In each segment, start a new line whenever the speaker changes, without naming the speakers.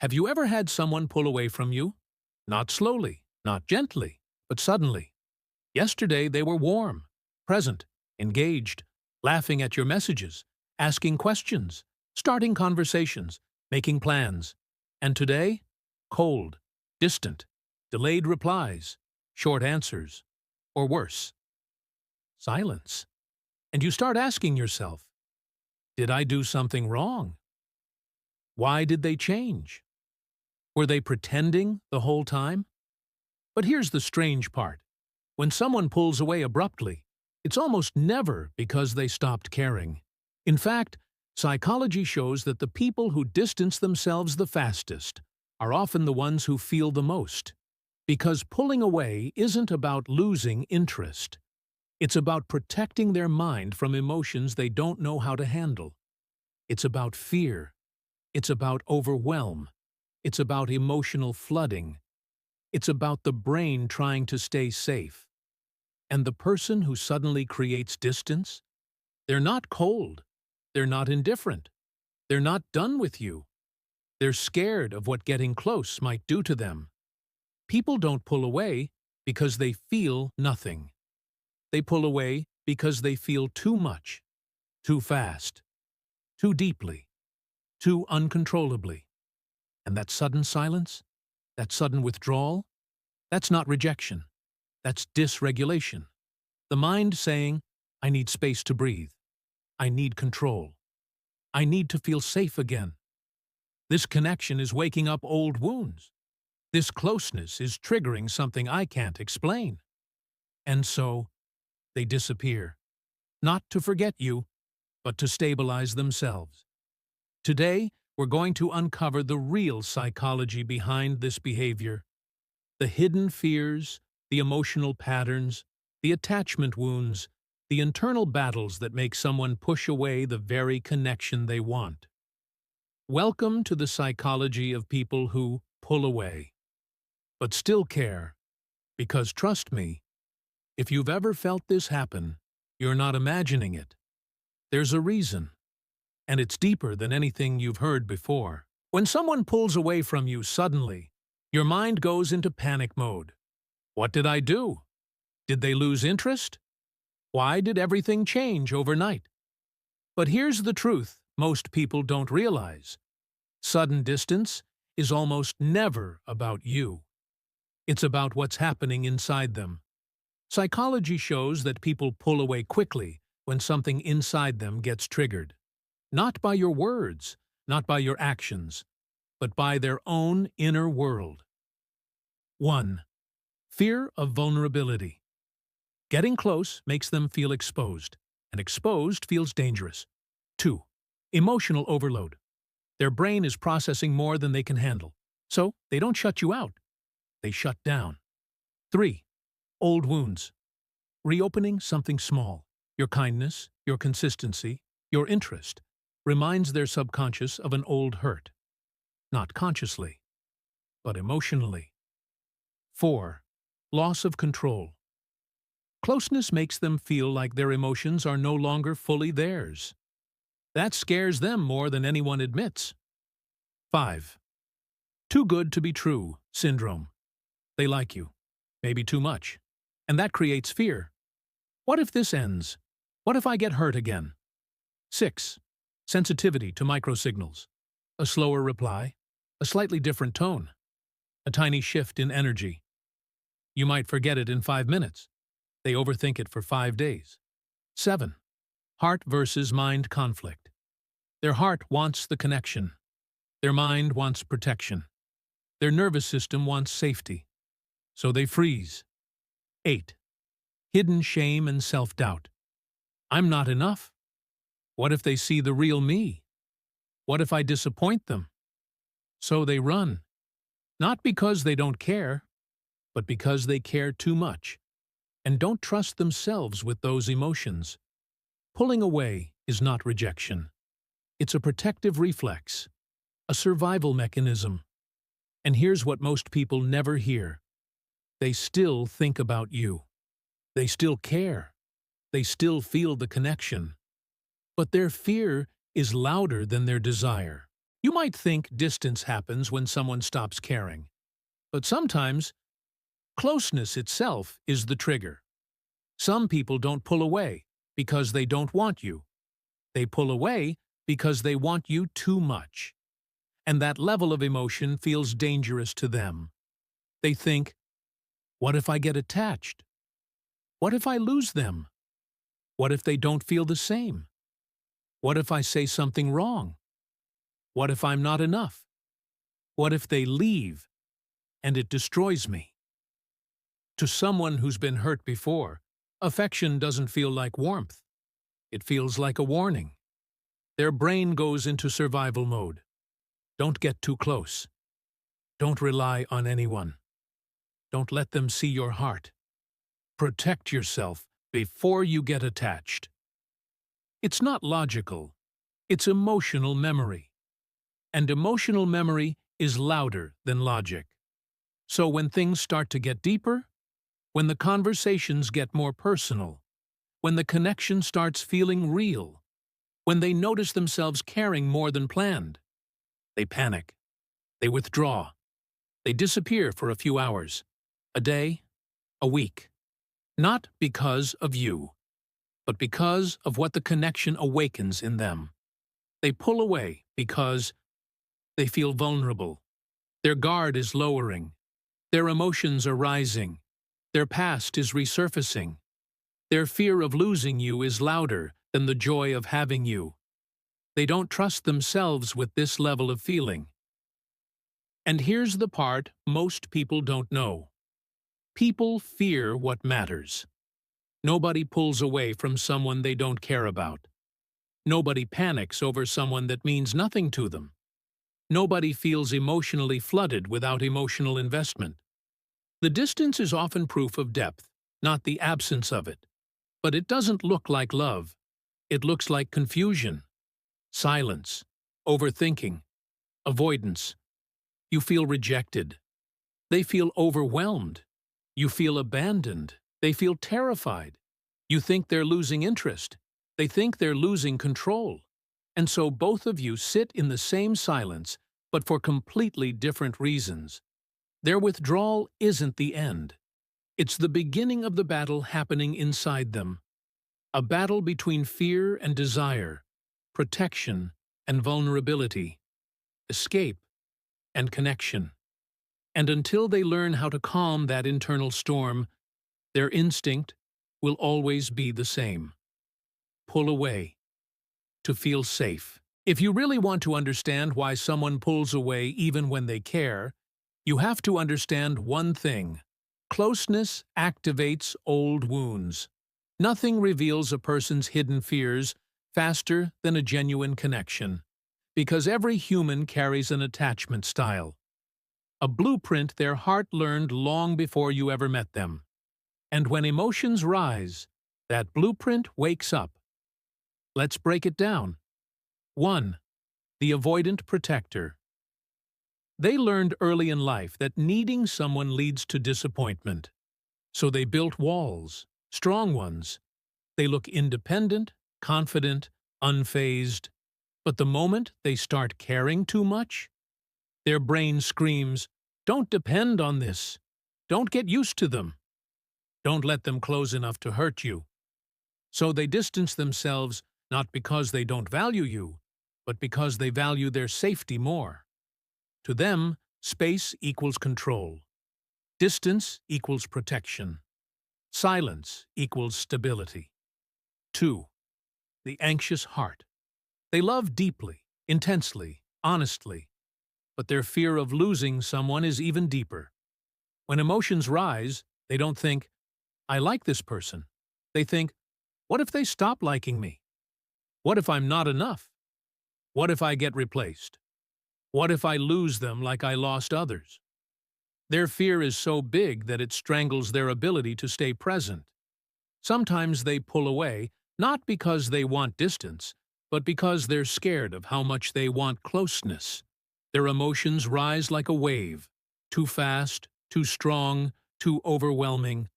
Have you ever had someone pull away from you? Not slowly, not gently, but suddenly. Yesterday they were warm, present, engaged, laughing at your messages, asking questions, starting conversations, making plans. And today, cold, distant, delayed replies, short answers, or worse, silence. And you start asking yourself, did I do something wrong? Why did they change? Were they pretending the whole time? But here's the strange part. When someone pulls away abruptly, it's almost never because they stopped caring. In fact, psychology shows that the people who distance themselves the fastest are often the ones who feel the most. Because pulling away isn't about losing interest. It's about protecting their mind from emotions they don't know how to handle. It's about fear. It's about overwhelm. It's about emotional flooding. It's about the brain trying to stay safe. And the person who suddenly creates distance? They're not cold. They're not indifferent. They're not done with you. They're scared of what getting close might do to them. People don't pull away because they feel nothing. They pull away because they feel too much, too fast, too deeply, too uncontrollably. And that sudden silence, that sudden withdrawal, that's not rejection. That's dysregulation. The mind saying, I need space to breathe. I need control. I need to feel safe again. This connection is waking up old wounds. This closeness is triggering something I can't explain. And so, they disappear. Not to forget you, but to stabilize themselves. Today, we're going to uncover the real psychology behind this behavior. The hidden fears, the emotional patterns, the attachment wounds, the internal battles that make someone push away the very connection they want. Welcome to the psychology of people who pull away, but still care. Because trust me, if you've ever felt this happen, you're not imagining it. There's a reason. And it's deeper than anything you've heard before. When someone pulls away from you suddenly, your mind goes into panic mode. What did I do? Did they lose interest? Why did everything change overnight? But here's the truth most people don't realize. Sudden distance is almost never about you. It's about what's happening inside them. Psychology shows that people pull away quickly when something inside them gets triggered. Not by your words, not by your actions, but by their own inner world. 1. Fear of vulnerability. Getting close makes them feel exposed, and exposed feels dangerous. 2. Emotional overload. Their brain is processing more than they can handle, so they don't shut you out. They shut down. 3. Old wounds. Reopening something small, your kindness, your consistency, your interest, reminds their subconscious of an old hurt. Not consciously, but emotionally. 4. Loss of control. Closeness makes them feel like their emotions are no longer fully theirs. That scares them more than anyone admits. 5. Too good to be true syndrome. They like you, maybe too much, and that creates fear. What if this ends? What if I get hurt again? 6. Sensitivity to microsignals. A slower reply, a slightly different tone, a tiny shift in energy. You might forget it in 5 minutes. They overthink it for 5 days. 7. Heart versus mind conflict. Their heart wants the connection. Their mind wants protection. Their nervous system wants safety. So they freeze. 8. Hidden shame and self-doubt. I'm not enough. What if they see the real me? What if I disappoint them? So they run. Not because they don't care, but because they care too much and don't trust themselves with those emotions. Pulling away is not rejection. It's a protective reflex, a survival mechanism. And here's what most people never hear. They still think about you. They still care. They still feel the connection. But their fear is louder than their desire. You might think distance happens when someone stops caring, but sometimes closeness itself is the trigger. Some people don't pull away because they don't want you. They pull away because they want you too much. And that level of emotion feels dangerous to them. They think, what if I get attached? What if I lose them? What if they don't feel the same? What if I say something wrong? What if I'm not enough? What if they leave and it destroys me? To someone who's been hurt before, affection doesn't feel like warmth. It feels like a warning. Their brain goes into survival mode. Don't get too close. Don't rely on anyone. Don't let them see your heart. Protect yourself before you get attached. It's not logical. It's emotional memory. And emotional memory is louder than logic. So when things start to get deeper, when the conversations get more personal, when the connection starts feeling real, when they notice themselves caring more than planned, they panic. They withdraw. They disappear for a few hours, a day, a week. Not because of you, but because of what the connection awakens in them. They pull away because they feel vulnerable. Their guard is lowering. Their emotions are rising. Their past is resurfacing. Their fear of losing you is louder than the joy of having you. They don't trust themselves with this level of feeling. And here's the part most people don't know. People fear what matters. Nobody pulls away from someone they don't care about. Nobody panics over someone that means nothing to them. Nobody feels emotionally flooded without emotional investment. The distance is often proof of depth, not the absence of it. But it doesn't look like love. It looks like confusion, silence, overthinking, avoidance. You feel rejected. They feel overwhelmed. You feel abandoned. They feel terrified. You think they're losing interest. They think they're losing control. And so both of you sit in the same silence, but for completely different reasons. Their withdrawal isn't the end. It's the beginning of the battle happening inside them. A battle between fear and desire, protection and vulnerability, escape and connection. And until they learn how to calm that internal storm, their instinct will always be the same. Pull away. To feel safe. If you really want to understand why someone pulls away even when they care, you have to understand one thing. Closeness activates old wounds. Nothing reveals a person's hidden fears faster than a genuine connection, because every human carries an attachment style. A blueprint their heart learned long before you ever met them. And when emotions rise, that blueprint wakes up. Let's break it down. 1. The avoidant protector. They learned early in life that needing someone leads to disappointment. So they built walls, strong ones. They look independent, confident, unfazed. But the moment they start caring too much, their brain screams, "Don't depend on this. Don't get used to them. Don't let them close enough to hurt you." So they distance themselves not because they don't value you, but because they value their safety more. To them, space equals control. Distance equals protection. Silence equals stability. 2. The anxious heart. They love deeply, intensely, honestly, but their fear of losing someone is even deeper. When emotions rise, they don't think, "I like this person." They think, "What if they stop liking me? What if I'm not enough? What if I get replaced? What if I lose them like I lost others?" Their fear is so big that it strangles their ability to stay present. Sometimes they pull away, not because they want distance, but because they're scared of how much they want closeness. Their emotions rise like a wave, too fast, too strong, too overwhelming.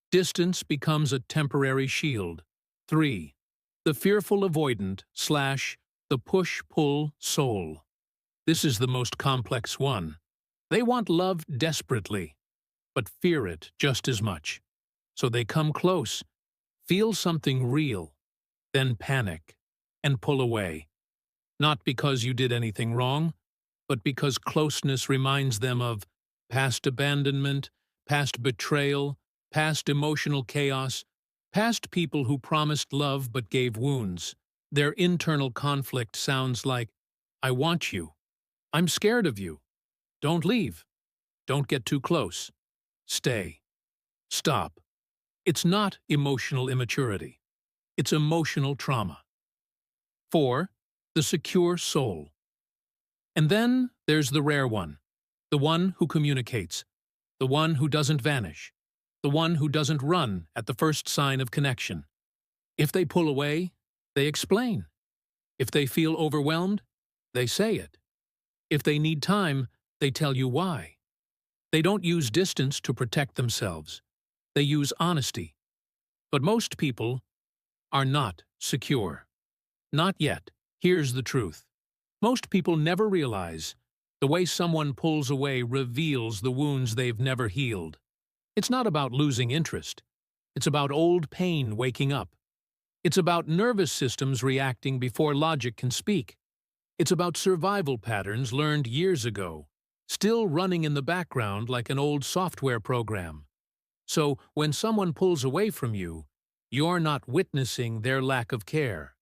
Distance becomes a temporary shield. 3. The fearful avoidant / the push-pull soul. This is the most complex one. They want love desperately, but fear it just as much. So they come close, feel something real, then panic and pull away. Not because you did anything wrong, but because closeness reminds them of past abandonment, past betrayal, past emotional chaos, past people who promised love but gave wounds. Their internal conflict sounds like, I want you. I'm scared of you. Don't leave. Don't get too close. Stay. Stop. It's not emotional immaturity. It's emotional trauma. 4. The secure soul. And then there's the rare one. The one who communicates. The one who doesn't vanish. The one who doesn't run at the first sign of connection. If they pull away, they explain. If they feel overwhelmed, they say it. If they need time, they tell you why. They don't use distance to protect themselves. They use honesty. But most people are not secure. Not yet. Here's the truth. Most people never realize the way someone pulls away reveals the wounds they've never healed. It's not about losing interest. It's about old pain waking up. It's about nervous systems reacting before logic can speak. It's about survival patterns learned years ago, still running in the background like an old software program. So when someone pulls away from you, you're not witnessing their lack of care.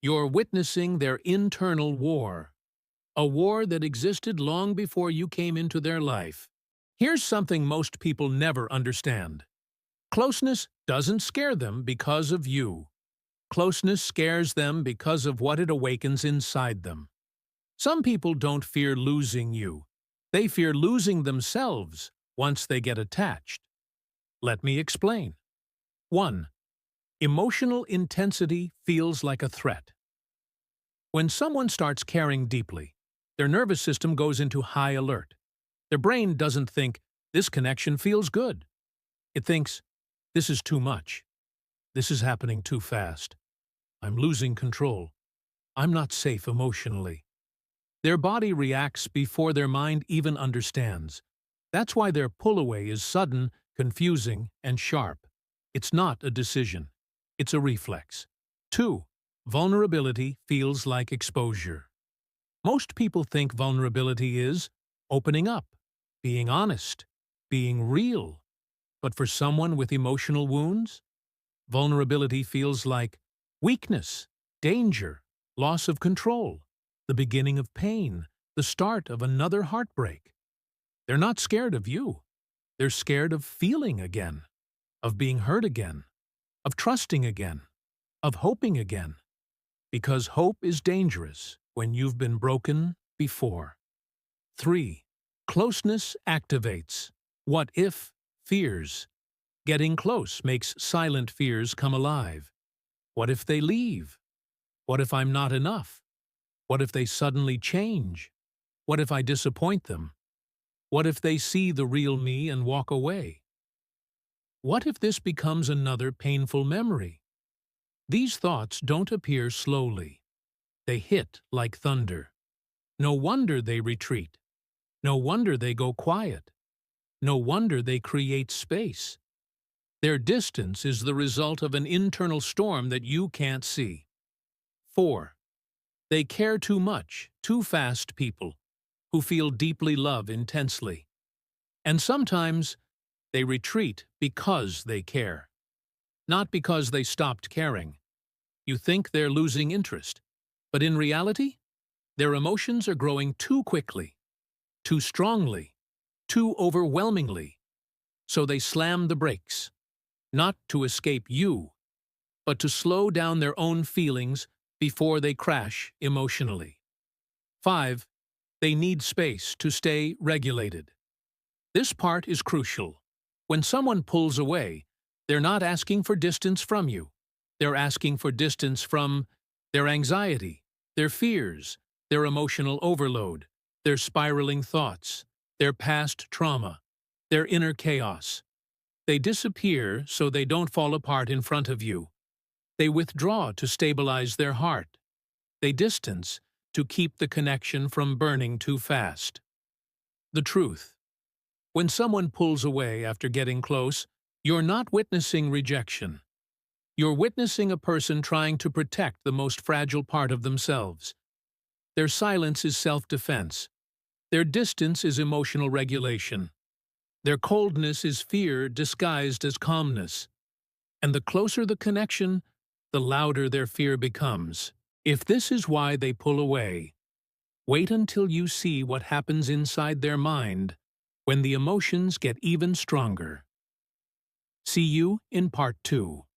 You're witnessing their internal war, a war that existed long before you came into their life. Here's something most people never understand. Closeness doesn't scare them because of you. Closeness scares them because of what it awakens inside them. Some people don't fear losing you. They fear losing themselves once they get attached. Let me explain. 1. Emotional intensity feels like a threat. When someone starts caring deeply, their nervous system goes into high alert. Their brain doesn't think, this connection feels good. It thinks, this is too much. This is happening too fast. I'm losing control. I'm not safe emotionally. Their body reacts before their mind even understands. That's why their pull-away is sudden, confusing, and sharp. It's not a decision. It's a reflex. 2. Vulnerability feels like exposure. Most people think vulnerability is opening up, being honest, being real. But for someone with emotional wounds, vulnerability feels like weakness, danger, loss of control, the beginning of pain, the start of another heartbreak. They're not scared of you. They're scared of feeling again, of being hurt again, of trusting again, of hoping again. Because hope is dangerous when you've been broken before. 3. Closeness activates what if fears. Getting close makes silent fears come alive. What if they leave? What if I'm not enough? What if they suddenly change? What if I disappoint them? What if they see the real me and walk away? What if this becomes another painful memory? These thoughts don't appear slowly. They hit like thunder. No wonder they retreat. No wonder they go quiet. No wonder they create space. Their distance is the result of an internal storm that you can't see. 4. They care too much, too fast people, who feel deeply love intensely. And sometimes they retreat because they care, not because they stopped caring. You think they're losing interest, but in reality, their emotions are growing too quickly, too strongly, too overwhelmingly. So they slam the brakes, not to escape you, but to slow down their own feelings before they crash emotionally. 5. They need space to stay regulated. This part is crucial. When someone pulls away, they're not asking for distance from you. They're asking for distance from their anxiety, their fears, their emotional overload, their spiraling thoughts, their past trauma, their inner chaos. They disappear so they don't fall apart in front of you. They withdraw to stabilize their heart. They distance to keep the connection from burning too fast. The truth. When someone pulls away after getting close, you're not witnessing rejection. You're witnessing a person trying to protect the most fragile part of themselves. Their silence is self-defense. Their distance is emotional regulation. Their coldness is fear disguised as calmness. And the closer the connection, the louder their fear becomes. If this is why they pull away, wait until you see what happens inside their mind when the emotions get even stronger. See you in Part 2.